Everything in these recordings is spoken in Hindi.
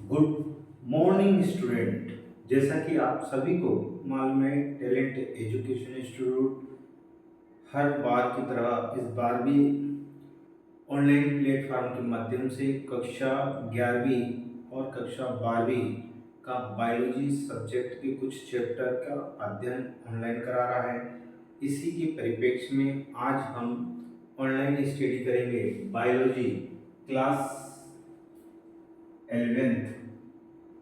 Good morning student. जैसा कि आप सभी को मालूम है, टैलेंट एजुकेशन इंस्टीट्यूट हर बार की तरह इस बार भी ऑनलाइन प्लेटफॉर्म के माध्यम से कक्षा 11वीं और कक्षा 12वीं का बायोलॉजी सब्जेक्ट के कुछ चैप्टर का अध्ययन ऑनलाइन करा रहा है। इसी के परिप्रेक्ष्य में आज हम ऑनलाइन स्टडी करेंगे बायोलॉजी क्लास 11th।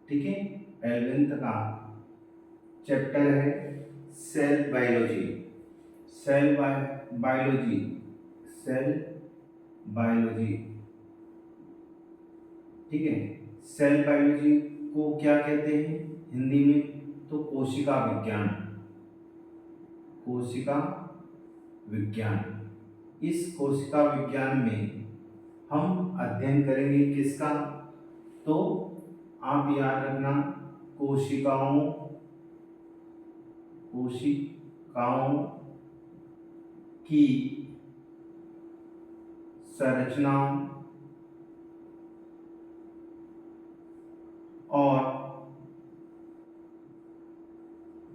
ठीक है, 11th का चैप्टर है cell biology. Cell biology cell biology ठीक है। सेल बायोलॉजी को क्या कहते हैं हिंदी में? तो कोशिका विज्ञान। कोशिका विज्ञान। इस कोशिका विज्ञान में हम अध्ययन करेंगे किसका? तो आप याद रखना, कोशिकाओं की संरचना और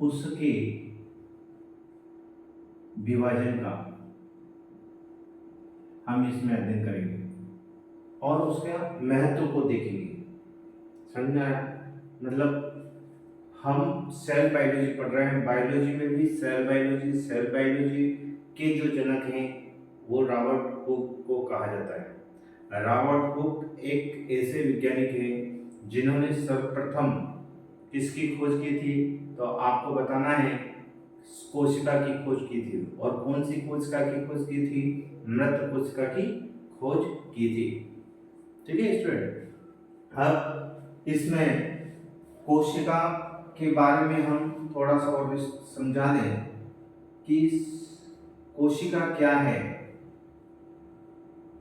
उसके विभाजन का हम इसमें अध्ययन करेंगे और उसका महत्व को देखेंगे। समझ में आया? मतलब हम सेल बायोलॉजी पढ़ रहे हैं, बायोलॉजी में भी सेल बायोलॉजी के जो जनक हैं वो रॉबर्ट हुक को कहा जाता है। रॉबर्ट हुक एक ऐसे वैज्ञानिक हैं जिन्होंने सर्वप्रथम किसकी खोज की थी? तो आपको बताना है, कोशिका की खोज की थी। और कौन सी कोशिका की खोज की थी? मृत कोशिका की खोज की थी। ठीक है स्टूडेंट। अब इसमें कोशिका के बारे में हम थोड़ा सा और समझा दें कि कोशिका क्या है।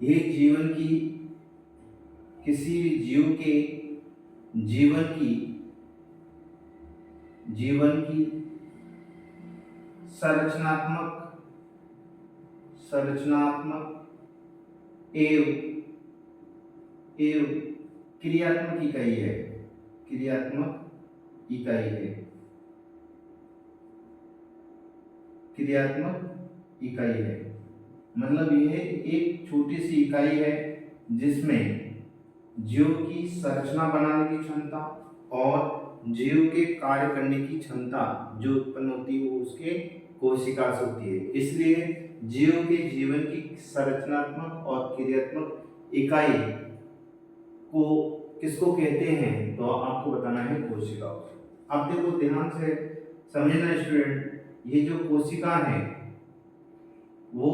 ये जीवन की, किसी भी जीव के जीवन की संरचनात्मक एवं क्रियात्मक इकाई है। मतलब यह एक छोटी सी इकाई है जिसमें जीव की संरचना बनाने की क्षमता और जीव के कार्य करने की क्षमता जो उत्पन्न होती है वो उसके कोशिका से होती है। इसलिए जीव के जीवन की संरचनात्मक और क्रियात्मक इकाई को किसको कहते हैं? तो आपको बताना है कोशिका। अब देखो ध्यान से समझना स्टूडेंट, ये जो कोशिका है वो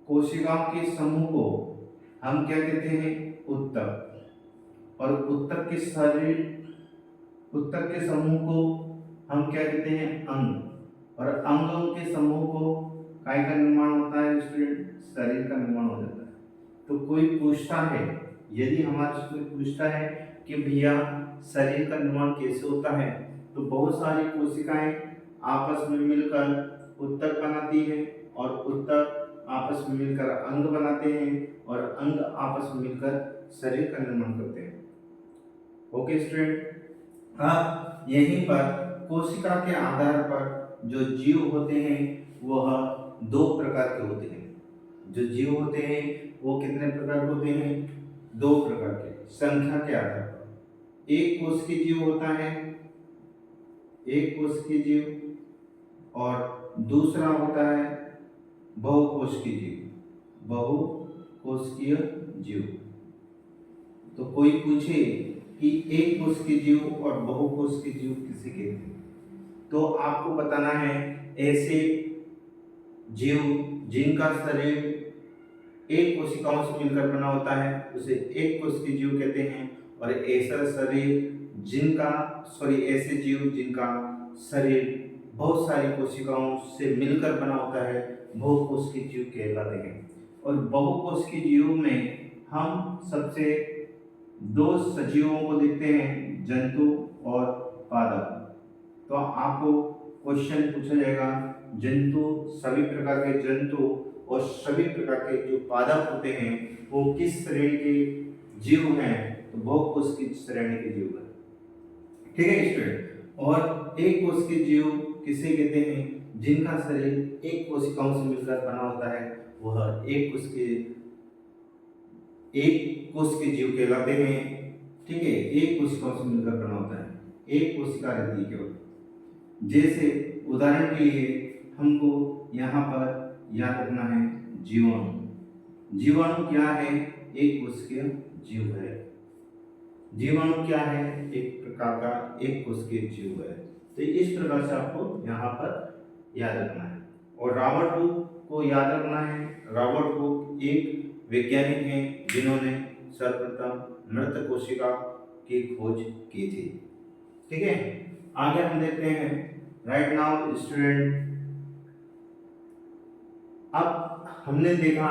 कोशिकाओं के समूह को हम क्या कहते हैं? उत्तक। और उत्तक के समूह को हम क्या कहते हैं? अंग। और अंगों के समूह को काय का निर्माण होता है स्टूडेंट? शरीर का निर्माण हो जाता है। तो कोई पूछता है, यदि हमारे से कोई पूछता है कि भैया शरीर का निर्माण कैसे होता है, तो बहुत सारी कोशिकाएं आपस में मिलकर उत्तक बनाती है और उत्तक आपस में मिलकर अंग बनाते हैं और अंग आपस में मिलकर शरीर का निर्माण करते हैं। Okay student. अब यहीं पर कोशिका के आधार पर जो जीव होते हैं वह दो प्रकार के होते हैं। जो जीव होते हैं वो कितने प्रकार के होते हैं? दो प्रकार के, संख्या के आधार पर। एक कोशिकीय जीव होता है, एक कोशिकीय जीव, और दूसरा होता है बहुकोशिकीय जीव। तो कोई पूछे कि एक कोशिकीय जीव और बहुकोशिकीय जीव किसे कहते हैं, तो आपको बताना है ऐसे जीव जिनका शरीर एक कोशिकाओं से मिलकर बना होता है उसे एक कोशिकीय जीव कहते हैं। और ऐसे जीव जिनका शरीर बहुत सारी कोशिकाओं से मिलकर बना होता है बहुकोशिकीय जीव कहलाते हैं। और बहुकोशिकीय जीवों में हम सबसे दो सजीवों को देखते हैं, जंतु और पादप। तो आपको क्वेश्चन पूछा जाएगा, जंतु, सभी प्रकार के जंतु और सभी प्रकार के जो पादप होते हैं वो किस श्रेणी के जीव हैं? तो बहुकोशिकीय श्रेणी के जीव है। ठीक है स्टूडेंट। और एक कोशिकीय जीव किसे कहते हैं? जिनका शरीर एक कोशिकाओं से मिलकर बना होता है, वह एक कोशिकीय जीव कहलाते हैं। ठीक है, एक कोशिकाओं से मिलकर बना होता है, एक कोशिका रहती है केवल। जैसे उदाहरण के लिए हमको यहाँ पर याद रखना है जीवाणु। जीवाणु क्या है? एक कोशिकीय जीव है। जीवाणु क्या है? एक प्रकार का एक कोशिकीय जीव है। तो इस प्रकार से आपको यहाँ पर याद रखना है। और रॉबर्ट हुक को याद रखना है। रॉबर्ट हुक एक वैज्ञानिक हैं जिन्होंने सर्वप्रथम मृत कोशिका की खोज की थी। ठीक है, आगे हम देखते हैं। राइट नाउ स्टूडेंट, अब हमने देखा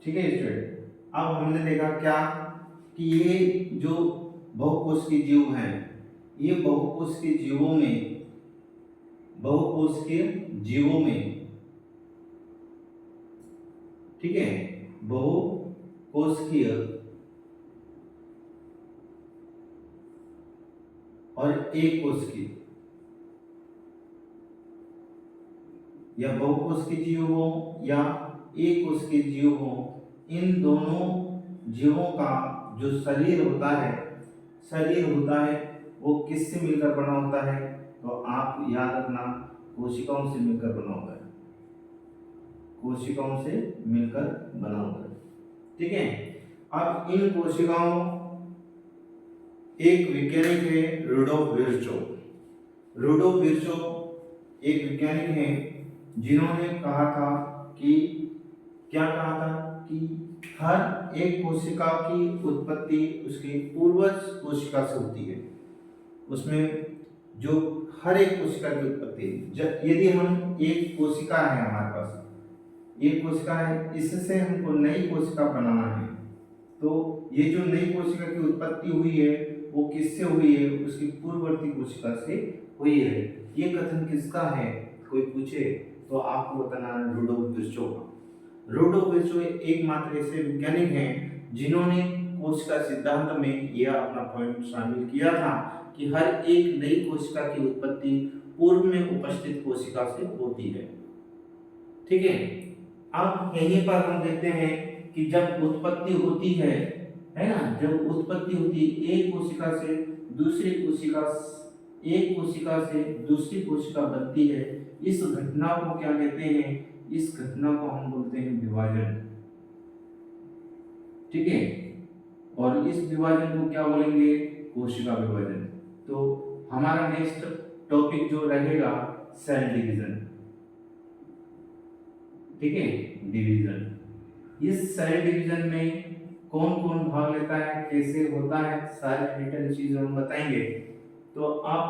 ठीक है स्टूडेंट, अब हमने देखा क्या कि ये जो बहुकोशिकीय जीव हैं, ये बहुकोशिकीय जीवों में ठीक है, बहुकोशिकीय और एक कोशिकीय या बहुकोशिकीय जीव हो या एक कोशिकीय जीव हो, इन दोनों जीवों का जो शरीर होता है वो किससे मिलकर बना होता है? तो आप याद रखना, कोशिकाओं से मिलकर बना होता है। कोशिकाओं से मिलकर बना होता है। ठीक है, अब इन कोशिकाओं, एक वैज्ञानिक है रुडोल्फ विर्चोव। रुडोल्फ विर्चोव एक वैज्ञानिक हैं जिन्होंने कहा था कि क्या कहा था कि हर एक कोशिका की उत्पत्ति उसकी पूर्वज कोशिका से होती है। उसमें जो हर एक कोशिका की उत्पत्ति, यदि हम एक कोशिका है, हमारे पास एक कोशिका है, इससे हमको नई कोशिका बनाना है, तो ये जो नई कोशिका की उत्पत्ति हुई है वो किससे हुई है? उसकी पूर्ववर्ती कोशिका से हुई है। ये कथन किसका है? कोई पूछे तो आपको बताना है रुडोल्फ विर्चोव का। रुडोल्फ विर्चोव एकमात्र ऐसे वैज्ञानिक हैं जिन्होंने कोशिका सिद्धांत में यह अपना पॉइंट शामिल किया था कि हर एक नई कोशिका की उत्पत्ति पूर्व में उपस्थित कोशिका से होती है। ठीक है, अब यहीं पर हम देखते हैं कि जब उत्पत्ति होती है ना, जब उत्पत्ति होती है एक कोशिका से दूसरी कोशिका बनती है, इस घटना को क्या कहते हैं? इस घटना को हम बोलते हैं विभाजन। ठीक है, और इस विभाजन को क्या बोलेंगे? कोशिका विभाजन। तो हमारा नेक्स्ट टॉपिक जो रहेगा सेल डिवीजन। ठीक है, डिवीजन। इस सेल डिवीजन में कौन कौन भाग लेता है, कैसे होता है, सारी डिटेल चीजें हम बताएंगे। तो आप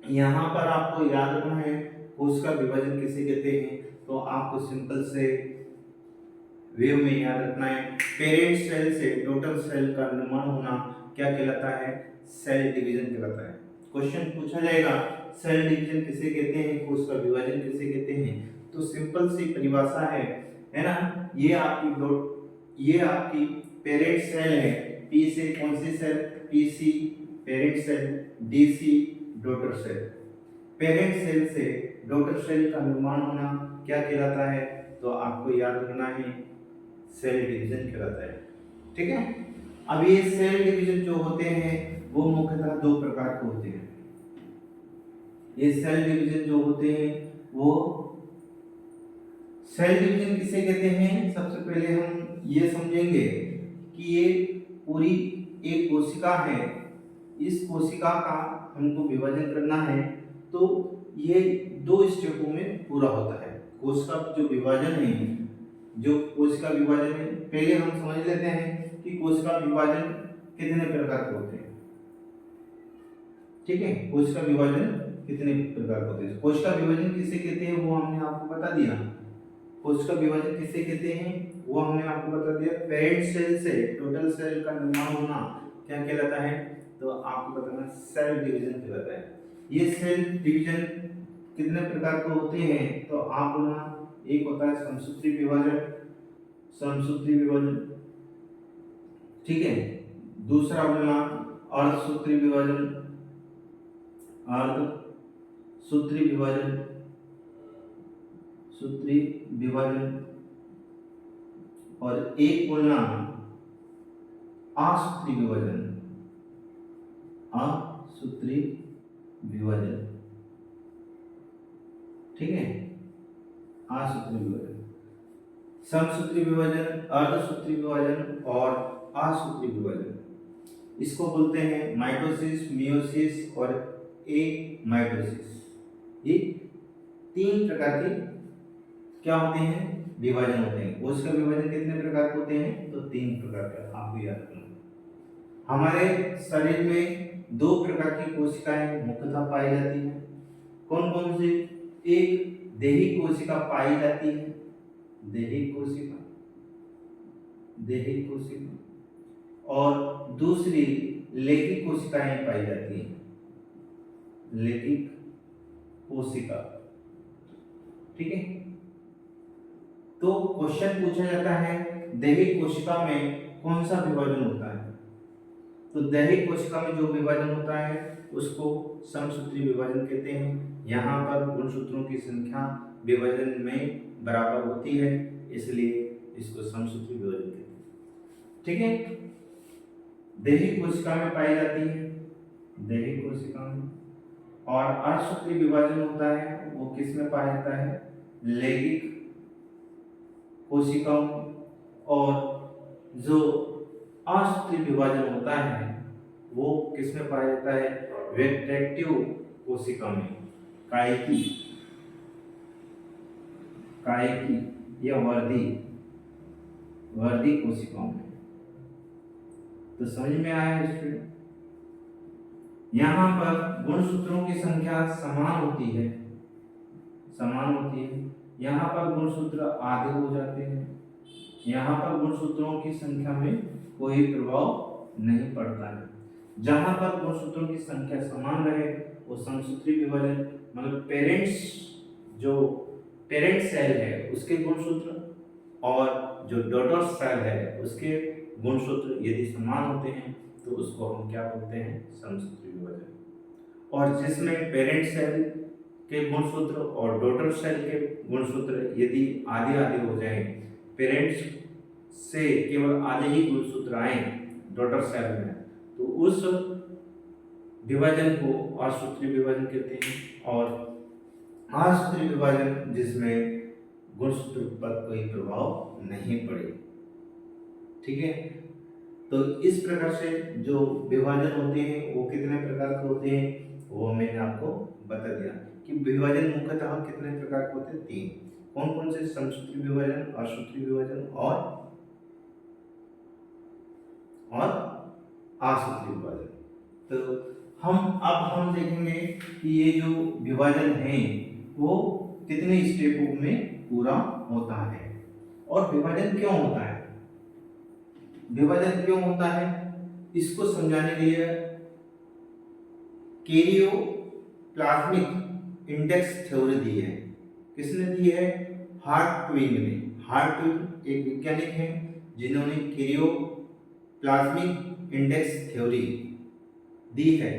यहाँ पर आपको याद रखना है कोशिका विभाजन किसे कहते हैं। तो आपको सिंपल से वे में याद रखना है, पेरेंट सेल से डॉटर सेल का निर्माण होना क्या कहलाता है? सेल डिवीजन कहलाता है। क्वेश्चन पूछा जाएगा सेल डिवीजन किसे कहते हैं, कोशिका विभाजन किसे कहते हैं? तो सिंपल सी परिभाषा है ना, ये आपकी पेरेंट सेल है। पी से कौन सी cell? PC parent cell, DC daughter cell. Parent cell से डॉटर सेल का निर्माण होना क्या कहलाता है? तो आपको याद रखना है सेल डिवीजन कहलाता है। ठीक है, अब ये सेल डिवीजन जो होते हैं वो मुख्यतः दो प्रकार के होते हैं। ये सेल डिवीजन जो होते हैं वो सेल डिवीजन किसे कहते हैं? सबसे पहले हम ये समझेंगे कि ये पूरी एक कोशिका है, इस कोशिका का हमको विभाजन करना है, तो ये दो स्टेपों में पूरा होता है। कोशिका जो विभाजन है, जो कोशिका विभाजन है, पहले हम समझ लेते हैं कि कोशिका विभाजन कितने प्रकार के होते हैं। ठीक है, कोशिका विभाजन कितने प्रकार के होते हैं। कोशिका विभाजन किसे कहते हैं वो हमने आपको बता दिया। कोशिका विभाजन किसे कहते हैं वो हमने आपको बता दिया। पेरेंट सेल से टोटल सेल का निर्माण होना क्या कहलाता है? तो आपको बताना सेल डिवीजन कहलाता है। ये सेल डिवीजन कितने प्रकार के होते हैं, तो आप बोलना एक होता है समसूत्री विभाजन, समसूत्री विभाजन, ठीक है। दूसरा बोलना अर्धसूत्री विभाजन, अर्धसूत्री विभाजन, सूत्री विभाजन, और एक बोलना असूत्री विभाजन, असूत्री विभाजन, ठीक है। असूत्री विभाजन, समसूत्री विभाजन, अर्धसूत्री विभाजन और असूत्री विभाजन, इसको बोलते हैं माइटोसिस, मियोसिस और एमाइटोसिस। ये तीन प्रकार के क्या होते हैं, विभाजन होते हैं। कोशिका विभाजन कितने प्रकार के होते हैं, तो तीन प्रकार के, आपको याद रखना। हमारे शरीर में दो प्रकार की कोशिकाएं मुख्यतः पाई जाती हैं। कौन कौन सी? एक देही कोशिका पाई जाती है, देही कोशिका, देही कोशिका, और दूसरी लैंगिक कोशिकाएं पाई जाती हैं, लैंगिक कोशिका, ठीक है। तो क्वेश्चन पूछा जाता है दैहिक कोशिका में कौन सा विभाजन होता है, तो दैहिक कोशिका में जो विभाजन होता है उसको समसूत्री विभाजन कहते हैं। यहाँ पर गुणसूत्रों की संख्या विभाजन में बराबर होती है, इसलिए इसको समसूत्री विभाजन कहते हैं, ठीक है। दैहिक कोशिका में पाई जाती है, दैहिक कोशिका में, और असूत्री विभाजन होता है वो किस में पाया जाता है, लैंगिक कोशिकाओं, और जो असूत्री विभाजन होता है वो किसमें पाया जाता है, वेट्रेक्टिव कोशिका में, कायिकी, कायिकी या वर्धी, वर्धी कोशिकाओं में। तो समझ में आया स्टूडेंट? यहाँ पर गुणसूत्रों की संख्या समान होती है, समान होती है। यहाँ पर गुणसूत्र आधे हो जाते हैं, यहाँ पर गुणसूत्रों की संख्या में कोई प्रभाव नहीं पड़ता है। जहाँ पर गुणसूत्रों की संख्या समान रहे वो समसूत्री विभाजन, मतलब पेरेंट्स, जो पेरेंट सेल है उसके गुणसूत्र और जो डॉटर सेल है उसके गुणसूत्र यदि समान होते हैं तो उसको हम क्या बोलते हैं, समसूत्री विभाजन। और जिसमें पेरेंट सेल के गुणसूत्र और डॉटर सेल के गुणसूत्र यदि आधे आधे हो जाए, पेरेंट्स से केवल आधे ही गुणसूत्र आए डॉटर सेल में, तो उस विभाजन को असूत्री विभाजन कहते हैं। और असूत्री विभाजन जिसमें गुणसूत्र पर कोई प्रभाव नहीं पड़े, ठीक है। तो इस प्रकार से जो विभाजन होते हैं वो कितने प्रकार के होते हैं वो मैंने आपको बता दिया कि विभाजन मुख्यतः कितने प्रकार के होते हैं, तीन। कौन कौन से? समसूत्री विभाजन, असूत्री विभाजन और असूत्री विभाजन। तो हम देखेंगे कि ये जो विभाजन है वो कितने स्टेपों में पूरा होता है और विभाजन क्यों होता है। विभाजन क्यों होता है इसको समझाने के लिए कैरियो प्लाज्मिक इंडेक्स थ्योरी दी है। किसने दी है? हार्टविग ने। हार्टविग एक वैज्ञानिक हैं जिन्होंने कैरियो प्लाज्मिक इंडेक्स थ्योरी दी है,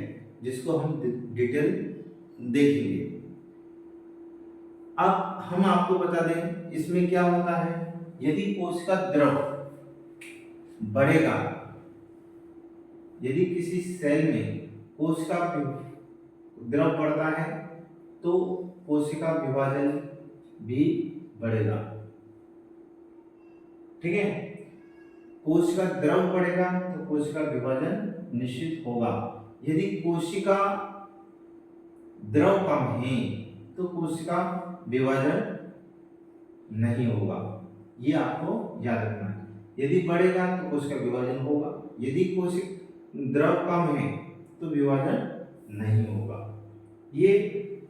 जिसको हम डिटेल देखेंगे। अब हम आपको बता दें इसमें क्या होता है। यदि कोशिका द्रव बढ़ेगा, यदि किसी सेल में कोशिका द्रव बढ़ता है तो कोशिका विभाजन भी बढ़ेगा, ठीक है। कोशिका द्रव बढ़ेगा तो कोशिका विभाजन निश्चित होगा। यदि कोशिका द्रव कम है तो कोशिका विभाजन नहीं होगा, ये आपको याद रखना है। यदि बढ़ेगा तो कोशिका विभाजन होगा, यदि कोशिका द्रव कम है तो विभाजन नहीं होगा। ये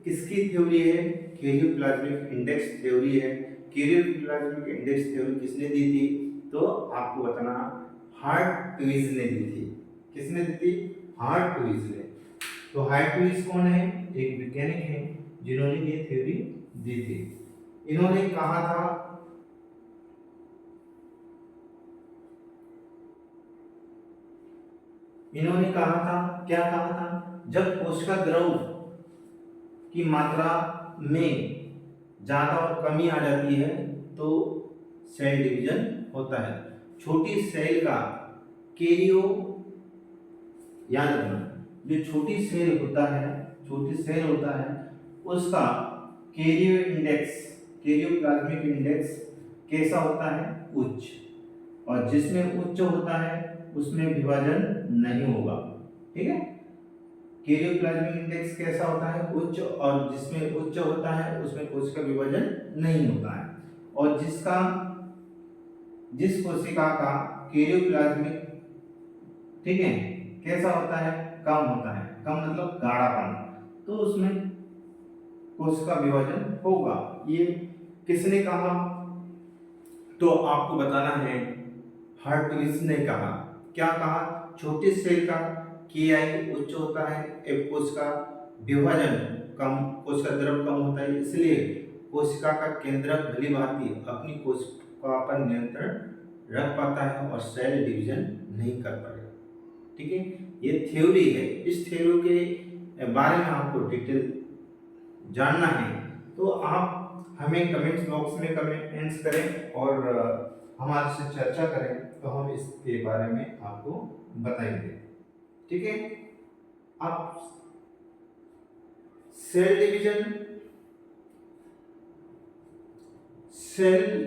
किसकी थ्योरी है? कैरियो प्लाज्मिक इंडेक्स थ्योरी है। कैरियो प्लाज्मिक इंडेक्स थ्योरी किसने दी थी? तो आपको बताना हार्टविग ने दी थी। किसने दी थी? हार्टविग ने। तो हार्टविज कौन है? एक वैज्ञानिक है जिन्होंने ये थ्योरी दी थी। इन्होंने कहा था क्या कहा था, जब कोशिका द्रव की मात्रा में ज्यादा और कमी आ जाती है तो सेल डिवीजन होता है। छोटी सेल का कैरियो, याद रखना, जो छोटी सेल होता है उसका कैरियोप्लाज्मिक इंडेक्स कैसा होता है? उच्च। और जिसमें उच्च होता है उसमें विभाजन नहीं होगा। ठीक है, कैरियोप्लाज्मिक इंडेक्स कैसा होता है? उच्च। और जिसमें उच्च होता है उसमें कोशिका विभाजन नहीं होता है। और जिस कोशिका का कैरियोप्लाज्मिक, ठीक है, कैसा होता है? कम होता है। कम मतलब गाढ़ापन, तो उसमें कोशिका विभाजन होगा। ये किसने कहा? तो आपको बताना है, हार्टविज ने कहा। क्या कहा? छोटी सेल का KI उच्च होता है, एक कोशिका विभाजन कम, कोशिका द्रव कम होता है, इसलिए कोशिका का केंद्रक भली भांति अपनी कोशिका पर नियंत्रण रख पाता है और सेल डिवीजन नहीं कर पाएगा। ठीक है, ये थ्योरी है। इस थ्योरी के बारे में आपको डिटेल जानना है तो आप हमें कमेंट्स बॉक्स में कमेंट्स करें और हमारे से चर्चा करें, तो हम इसके बारे में आपको बताएंगे। ठीक है, अब सेल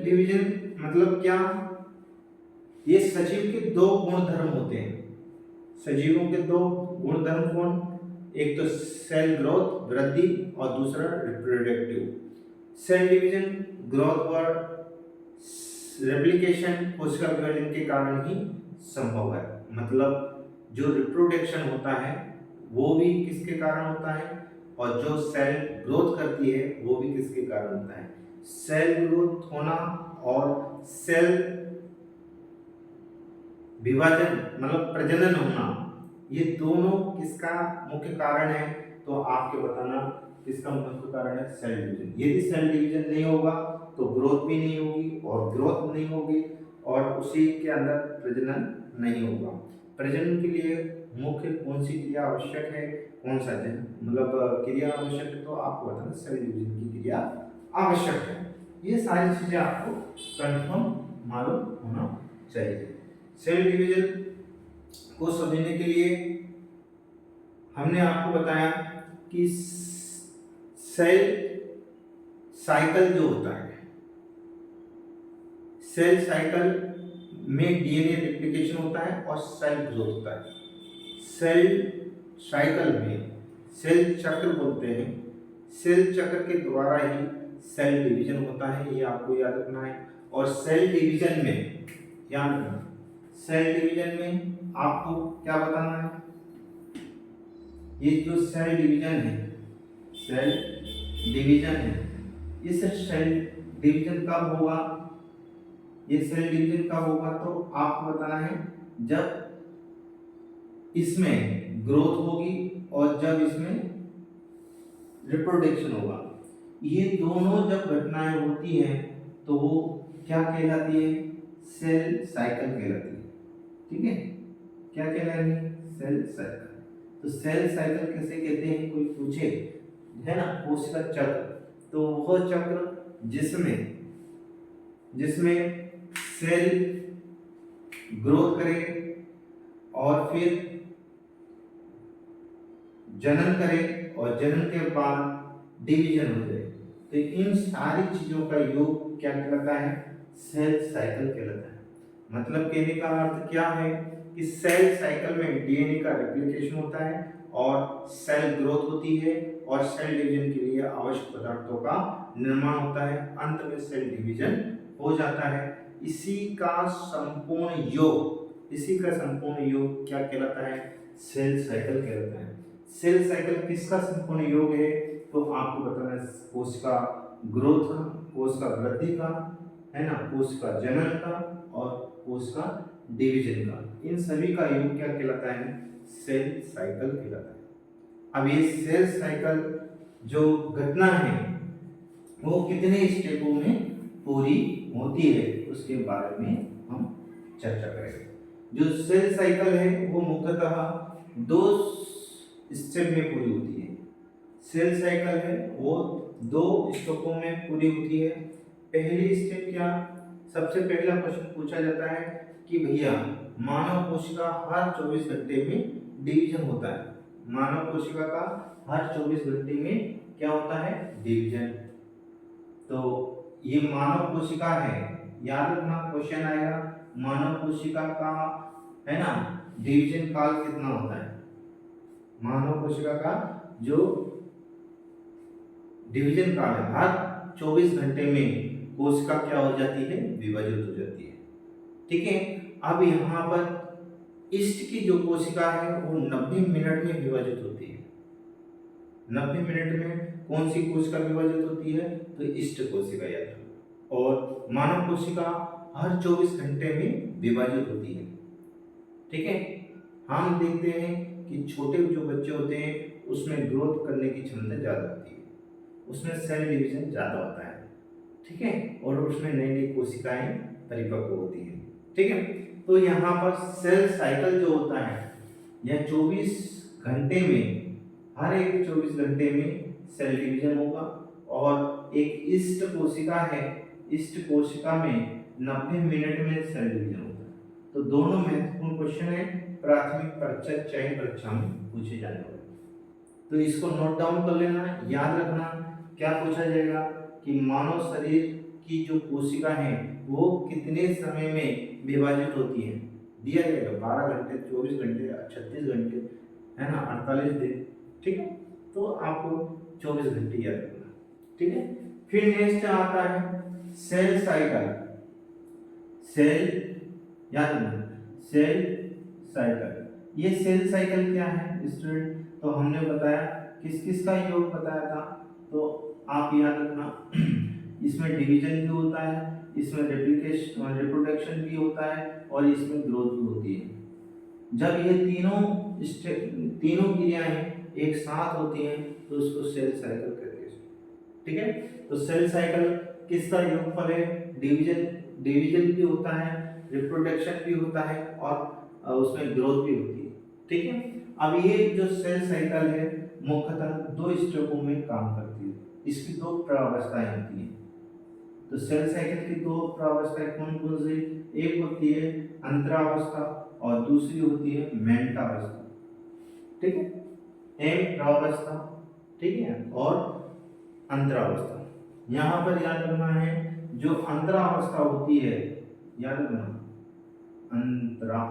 डिवीजन मतलब क्या? ये सजीव के दो गुणधर्म होते हैं। सजीवों के दो गुणधर्म कौन? एक तो सेल ग्रोथ, वृद्धि, और दूसरा रिप्रोडक्टिव। सेल डिवीजन, ग्रोथ और रेप्लिकेशन कोशिका विभाजन के कारण ही संभव है। मतलब जो रिप्रोडक्शन होता है वो भी किसके कारण होता है, और जो सेल ग्रोथ करती है वो भी किसके कारण होता है। सेल ग्रोथ होना और सेल विभाजन मतलब प्रजनन होना, ये दोनों किसका मुख्य कारण है? तो आपके बताना किसका मुख्य कारण है? Cell division. यदि सेल डिवीजन नहीं होगा तो ग्रोथ भी नहीं होगी, और ग्रोथ नहीं होगी और उसी के अंदर प्रजनन नहीं होगा। प्रजनन के लिए मुख्य कौन सी क्रिया आवश्यक है, कौन सा मतलब क्रिया आवश्यक है? तो आपको बताना सेल डिवीजन की क्रिया आवश्यक है। ये सारी चीजें आपको कंफर्म मालूम होना चाहिए। सेल डिवीजन को समझने के लिए हमने आपको बताया कि सेल साइकिल जो होता है, सेल साइकिल में DNA रेप्लिकेशन होता है और सेल ग्रोथ होता है। सेल साइकिल में सेल चक्र बोलते हैं, सेल चक्र के द्वारा ही सेल डिवीजन होता है, ये आपको याद रखना है। और सेल डिवीजन में ध्यान रखना, सेल डिवीजन में आपको क्या बताना है? ये जो सेल डिवीजन है, इस सेल डिवीजन कब होगा? ये सेल डिवीजन कब होगा? तो आपको बताना है जब इसमें ग्रोथ होगी और जब इसमें रिप्रोडक्शन होगा। ये दोनों जब घटनाएं होती हैं तो वो क्या कहलाती है? सेल साइकिल कहलाती है। ठीक है, क्या कहलाएगी? Cell cycle. तो सेल साइकिल किसे कहते हैं? कोई पूछे, है ना, कोशिका चक्र। तो वह चक्र जिसमें सेल ग्रोथ करे और फिर जनन करे और जनन के बाद डिवीजन हो जाए, तो इन सारी चीजों का योग क्या कहलाता है? सेल साइकिल कहलाता है। मतलब कहने का अर्थ क्या है कि सेल साइकिल में DNA का रेप्लिकेशन होता है और सेल ग्रोथ होती है और सेल डिवीजन के लिए आवश्यक पदार्थों का निर्माण होता है, अंत में सेल डिवीजन हो जाता है। इसी का संपूर्ण योग क्या कहलाता है? सेल साइकिल कहलाता है। सेल साइकिल किसका संपूर्ण योग है? तो आपको बताना है कोशिका ग्रोथ का, कोशिका वृद्धि का, है ना, कोशिका जनन का और कोशिका डिवीजन का। इन सभी का योग क्या कहलाता है? सेल साइकिल कहलाता है। अब ये सेल साइकिल जो घटना है वो कितने स्टेपों में पूरी होती है उसके बारे में हम चर्चा करेंगे। जो सेल साइकिल है वो मुख्यतः 2 स्टेप में पूरी होती है। सेल साइकिल है वो 2 स्टेपों में पूरी होती है। पहली स्टेप क्या, सबसे पहला क्वेश्चन पूछा जाता है कि भैया मानव कोशिका हर 24 घंटे में डिवीजन होता है। मानव कोशिका का हर 24 घंटे में क्या होता है, डिवीजन। तो ये मानव कोशिका है, याद रखना क्वेश्चन आएगा मानव कोशिका का, है ना, डिवीजन काल कितना होता है। मानव कोशिका का जो डिवीजन काल है हर 24 घंटे में कोशिका क्या हो जाती है, विभाजित हो जाती है। ठीक है, अब यहाँ पर ईस्ट की जो कोशिका है वो 90 मिनट में विभाजित होती है। 90 मिनट में कौन सी कोशिका विभाजित होती है, तो ईस्ट कोशिका याद रखो। और मानव कोशिका हर 24 घंटे में विभाजित होती है। ठीक है, हम देखते हैं कि छोटे जो बच्चे होते हैं उसमें ग्रोथ करने की क्षमता ज़्यादा होती है, उसमें सेल डिवीजन ज़्यादा होता है। ठीक है, और उसमें नई नई कोशिकाएं परिपक्व होती हैं। ठीक है, तो यहाँ पर सेल साइकिल जो होता है यह 24 घंटे में, हर एक 24 घंटे में सेल डिवीजन होगा। और एक ईस्ट कोशिका है, ईस्ट कोशिका में 90 मिनट में सेल डिवीजन होगा। तो दोनों महत्वपूर्ण क्वेश्चन है, प्राथमिक परीक्षा चयन परीक्षा में पूछे जाने वाले। तो इसको नोट डाउन कर लेना, याद रखना क्या पूछा जाएगा कि मानव शरीर की जो कोशिका है वो कितने समय में विभाजित होती है, दिया जाएगा 12 घंटे, 24 घंटे, 36 घंटे, है ना, 48 दिन। ठीक है, तो आपको 24 घंटे याद रखना। ठीक है, फिर नेक्स्ट आता है सेल साइकिल। सेल याद रखना, सेल साइकिल। ये सेल साइकिल क्या है स्टूडेंट, तो हमने बताया किस किस का योग बताया था, तो आप याद रखना इसमें डिवीजन भी होता है, इसमें रेप्लिकेशन रिप्रोडक्शन भी होता है और इसमें ग्रोथ भी होती है। जब ये तीनों क्रियाएं एक साथ होती हैं तो उसको सेल साइकिल कहते हैं। ठीक है, तो सेल साइकिल किसका योगफल है, डिवीजन भी होता है, रिप्रोडक्शन भी होता है और उसमें ग्रोथ भी होती है। ठीक है, अब ये जो सेल साइकिल है मुख्यतः 2 स्टेपों में काम करती है। इसकी 2 प्रावस्थाएं होती हैं। तो सेल साइकिल की 2 प्रावस्थाएं कौन कौन सी, एक होती है अंतरावस्था और दूसरी होती है मेंटावस्था। ठीक है, एम प्रावस्था, ठीक है, और अंतरावस्था। यहाँ पर याद रखना है जो अंतरावस्था होती है, याद रखना अंतरा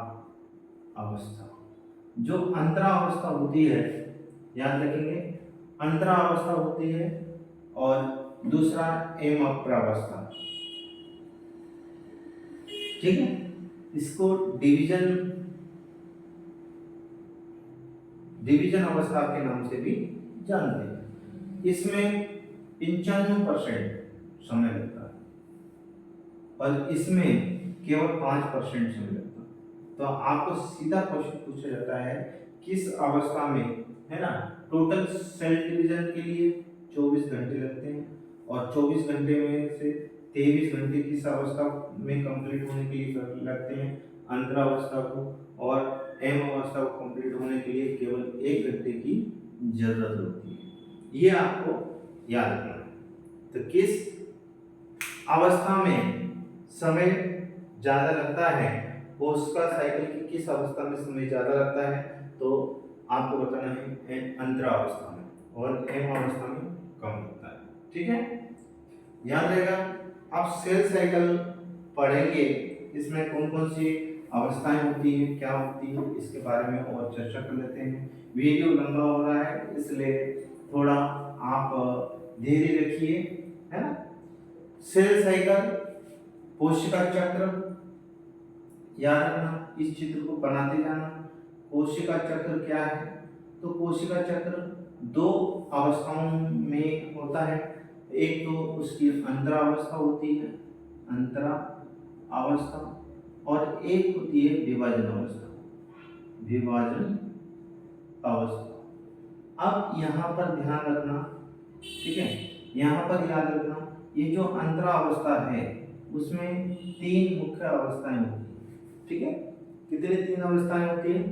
अवस्था, जो अंतरावस्था होती है याद रखेंगे, अंतरावस्था होती है और दूसरा एम अप्रावस्था। ठीक है, इसको डिवीजन अवस्था के नाम से भी जानते हैं। इसमें 95% समय लगता है और इसमें केवल 5% समय लगता है। तो आपको सीधा क्वेश्चन पूछा जाता है किस अवस्था में, है ना, टोटल सेल डिवीजन के लिए 24 घंटे लगते हैं और 24 घंटे में से 23 घंटे किस अवस्था में कंप्लीट होने के लिए लगते हैं, अंतरावस्था को, और एम अवस्था को कंप्लीट होने के लिए केवल 1 घंटे की जरूरत होती है। ये आपको याद रखना है। तो किस अवस्था में समय ज्यादा लगता है, कोशिका साइकिल की किस अवस्था में समय ज्यादा लगता है, तो आपको बताना है अंतरावस्था में और एम अवस्था में कम लगता है। ठीक है, याद रहेगा। आप सेल साइकिल पढ़ेंगे, इसमें कौन कौन सी अवस्थाएं होती हैं, क्या होती है, इसके बारे में और चर्चा कर लेते हैं। वीडियो लंबा हो रहा है इसलिए थोड़ा आप धैर्य रखिए, है ना। सेल साइकिल, कोशिका चक्र, याद रखना, इस चित्र को बनाते जाना। कोशिका चक्र क्या है, तो कोशिका चक्र 2 अवस्थाओं में होता है। एक तो उसकी अंतरावस्था होती है, अंतरा अवस्था, और एक होती है विभाजन अवस्था, विभाजन अवस्था। अब यहाँ पर ध्यान रखना, ठीक है, यहाँ पर याद रखना, ये जो अंतरावस्था है उसमें 3 मुख्य अवस्थाएं होती हैं, ठीक है। कितनी 3 अवस्थाएं होती हैं?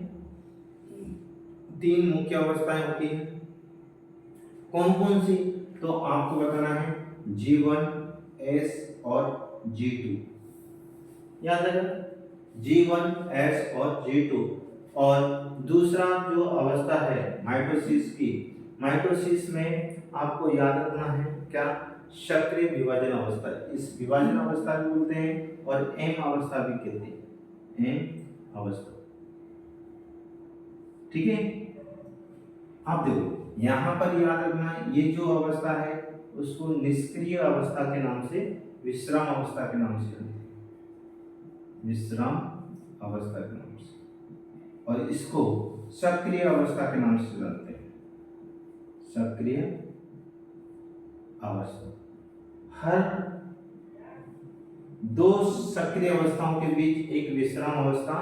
3 मुख्य अवस्थाएं होती हैं। कौन कौन सी? तो आपको बताना है G1, S और G2। याद रखना, G1, S और G2। और दूसरा जो अवस्था है माइटोसिस की, माइटोसिस में आपको याद रखना है क्या? सक्रिय विभाजन अवस्था। इस विभाजन अवस्था भी बोलते हैं और एम अवस्था भी कहते हैं, एम अवस्था, ठीक है। अब देखो यहाँ पर याद रखना, ये जो अवस्था है उसको निष्क्रिय अवस्था के नाम से, विश्राम अवस्था के नाम से जानते हैं, विश्राम अवस्था के नाम से, और इसको सक्रिय अवस्था के नाम से जानते हैं, सक्रिय अवस्था। हर 2 सक्रिय अवस्थाओं के बीच एक विश्राम अवस्था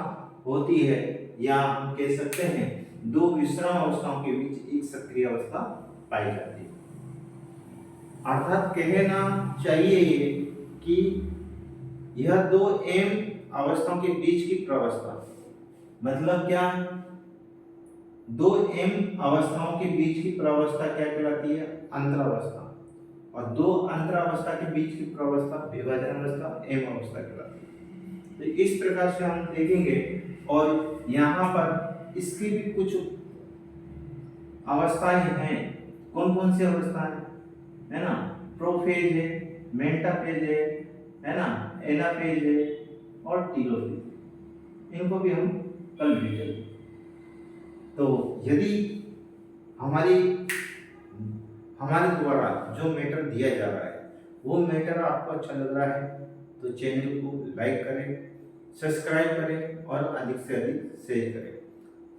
होती है, या हम कह सकते हैं 2 विश्राम अवस्थाओं के बीच एक सक्रिय अवस्था पाई जाती है। अर्थात कहना चाहिए ये कि यह 2 एम अवस्थाओं के बीच की प्रवस्था, मतलब क्या? 2 एम अवस्थाओं के बीच की प्रवस्था क्या कहलाती है? अंतरावस्था। और 2 अंतरावस्था के बीच की प्रवस्था विभाजन अवस्था, एम अवस्था कहलाती है। तो इस प्रकार से हम देखेंगे, और यहाँ पर इसकी भी कुछ अवस्थाएं हैं। कौन कौन सी अवस्थाएं है ना? प्रोफेज है, मेंटाफेज है ना, एनाफेज है और टीलोफेज। इनको भी हम कल डिटेल। तो यदि हमारे द्वारा जो मैटर दिया जा रहा है वो मैटर आपको अच्छा लग रहा है तो चैनल को लाइक करें, सब्सक्राइब करें और अधिक से अधिक शेयर करें।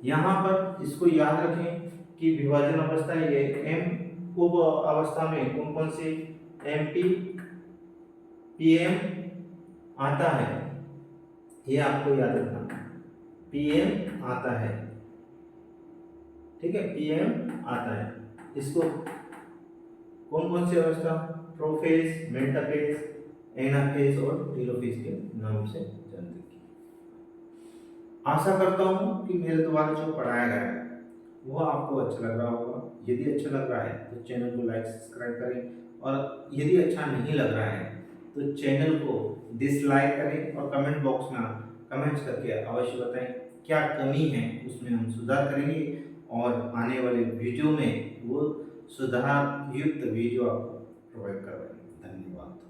यहाँ पर इसको याद रखें कि विभाजन अवस्था ये एम उप अवस्था में कौन कौन से एमपी पीएम आता है, ये आपको याद रखना। पीएम आता है, ठीक है, पीएम आता है। इसको कौन कौन सी अवस्था? प्रोफेज, मेंटाफेज, एनाफेज और टीलोफेज के नाम से जानते हैं। आशा करता हूँ कि मेरे द्वारा जो पढ़ाया गया है वो आपको अच्छा लग रहा होगा। यदि अच्छा लग रहा है तो चैनल को लाइक सब्सक्राइब करें, और यदि अच्छा नहीं लग रहा है तो चैनल को डिसलाइक करें, और कमेंट बॉक्स में कमेंट्स करके अवश्य बताएं क्या कमी है, उसमें हम सुधार करेंगे और आने वाले वीडियो में वो सुधार युक्त वीडियो आपको प्रोवाइड करवाएंगे। धन्यवाद।